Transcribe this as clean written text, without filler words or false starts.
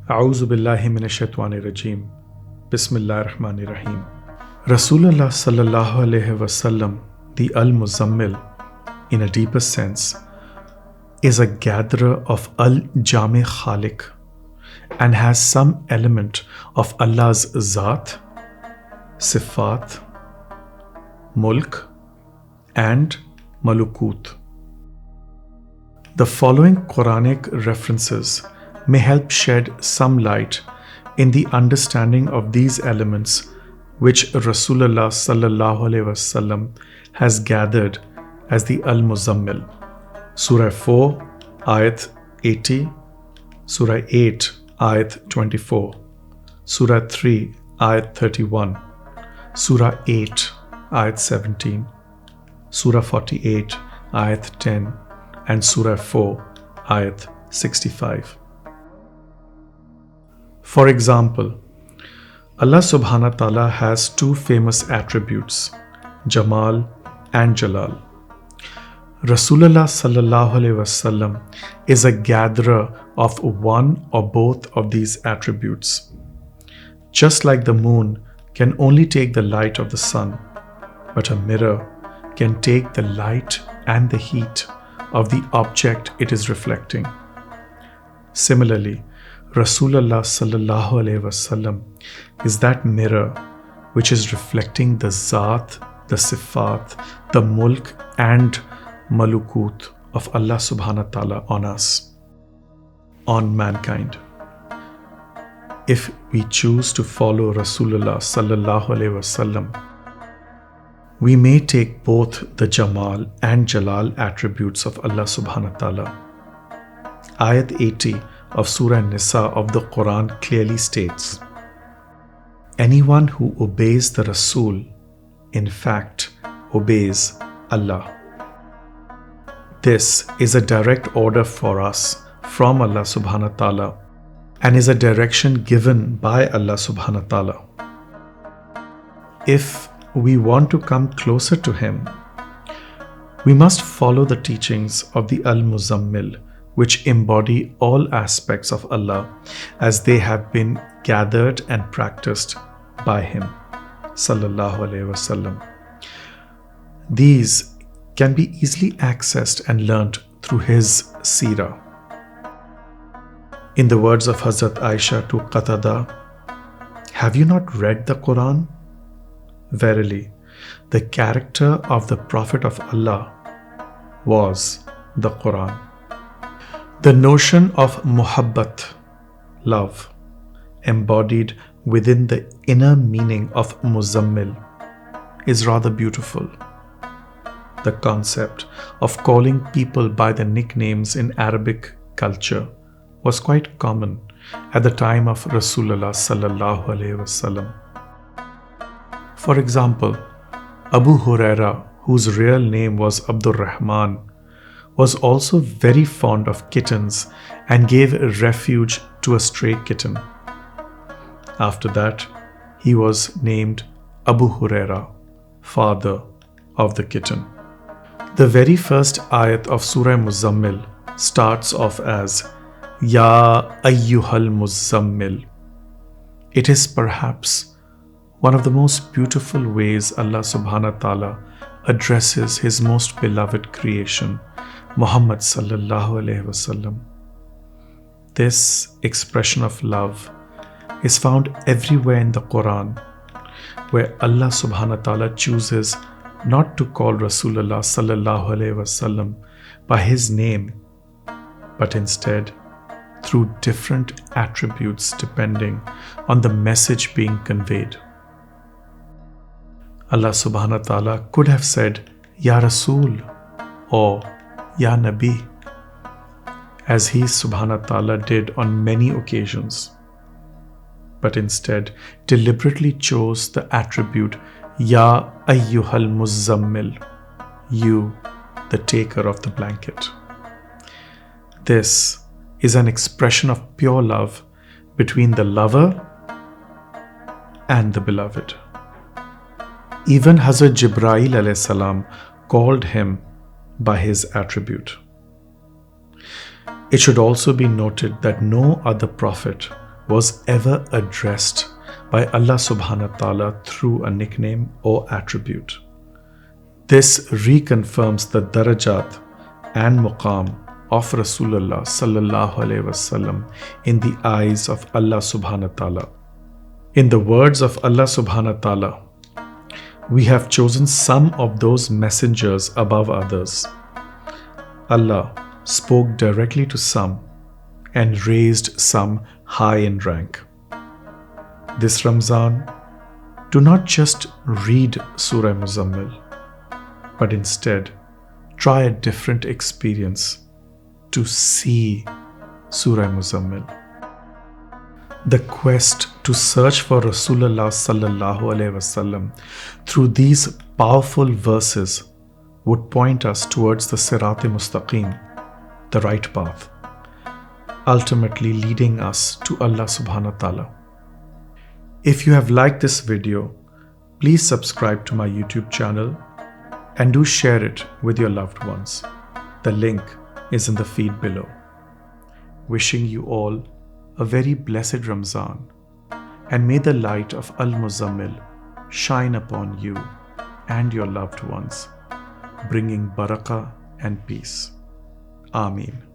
A'udhu billahi minash shaitani rajim. Bismillahir Rahmanir Rahim. Rasool Allah sallallahu alayhi wasallam, the Al-Muzzammil, in a deeper sense, is a gatherer of Jaame Khaaliq and has some element of Allah's Zaat, Sifaat, Mulk, and Malukoot. The following Quranic references may help shed some light in the understanding of these elements which Rasool Allah sallallahu alaihi wasallam has gathered as the Al-Muzzammil. Surah 4, Ayat 80, Surah 8, Ayat 24, Surah 3, Ayat 31, Surah 8, Ayat 17, Surah 48, Ayat 10, and Surah 4, Ayat 65. For example, Allah subhanahu wa ta'ala has two famous attributes, Jamal and Jalal. Rasulullah sallallahu alaihi wasallam is a gatherer of one or both of these attributes. Just like the moon can only take the light of the sun, but a mirror can take the light and the heat of the object it is reflecting. Similarly, Rasulullah sallallahu alaihi wasallam is that mirror which is reflecting the Zaat, the Sifaat, the Mulk and Malukoot of Allah subhanahu wa ta'ala on us, on mankind. If we choose to follow Rasulullah sallallahu alaihi wasallam, we may take both the Jamal and Jalal attributes of Allah subhanahu wa ta'ala. Ayat 80 of Surah Nisa of the Quran clearly states, anyone who obeys the Rasul, in fact, obeys Allah. This is a direct order for us from Allah subhanahu wa ta'ala and is a direction given by Allah subhanahu wa ta'ala. If we want to come closer to Him, we must follow the teachings of the Al-Muzzammil, which embody all aspects of Allah as they have been gathered and practiced by Him, sallallahu alaihi wasallam. These can be easily accessed and learnt through His seerah. In the words of Hazrat Aisha to Qatada, have you not read the Quran? Verily, the character of the Prophet of Allah was the Quran. The notion of muhabbat, love, embodied within the inner meaning of Muzzammil, is rather beautiful. The concept of calling people by their nicknames in Arabic culture was quite common at the time of Rasulullah sallallahu alaihi wasallam. For example, Abu Huraira, whose real name was Abdul Rahman, was also very fond of kittens and gave refuge to a stray kitten. After that, he was named Abu Huraira, father of the kitten. The very first ayat of Surah Muzzammil starts off as Ya ayoohul Muzzammil. It is perhaps one of the most beautiful ways Allah subhanahu wa ta'ala addresses His most beloved creation, Muhammad sallallahu alaihi wasallam. This expression of love is found everywhere in the Quran, where Allah subhanahu wa ta'ala chooses not to call Rasulullah sallallahu alaihi wasallam by his name, but instead through different attributes depending on the message being conveyed. Allah subhanahu wa ta'ala could have said Ya Rasul or Ya Nabi, as He subhanahu wa ta'ala did on many occasions, but instead deliberately chose the attribute Ya ayoohul Muzzammil, you, the taker of the blanket. This is an expression of pure love between the lover and the beloved. Even Hazrat Jibraeel alayhi salam called him by his attribute. It should also be noted that no other prophet was ever addressed by Allah subhanahu wa ta'ala through a nickname or attribute. This reconfirms the Darajat and Muqaam of Rasool Allah sallallahu alaihi wasallam in the eyes of Allah subhanahu wa ta'ala. In the words of Allah subhanahu wa ta'ala, we have chosen some of those messengers above others. Allah spoke directly to some and raised some high in rank. This Ramzan, do not just read Surah Muzzammil, but instead try a different experience to see Surah Muzzammil. The quest to search for Rasool Allah sallallahu alaihi wasallam through these powerful verses would point us towards the Sirat Mustaqim, the right path, ultimately leading us to Allah subhanahu wa ta'ala. If you have liked this video, please subscribe to my YouTube channel and do share it with your loved ones. The link is in the feed below. Wishing you all a very blessed Ramzan, and may the light of Al-Muzzammil shine upon you and your loved ones, bringing barakah and peace. Ameen.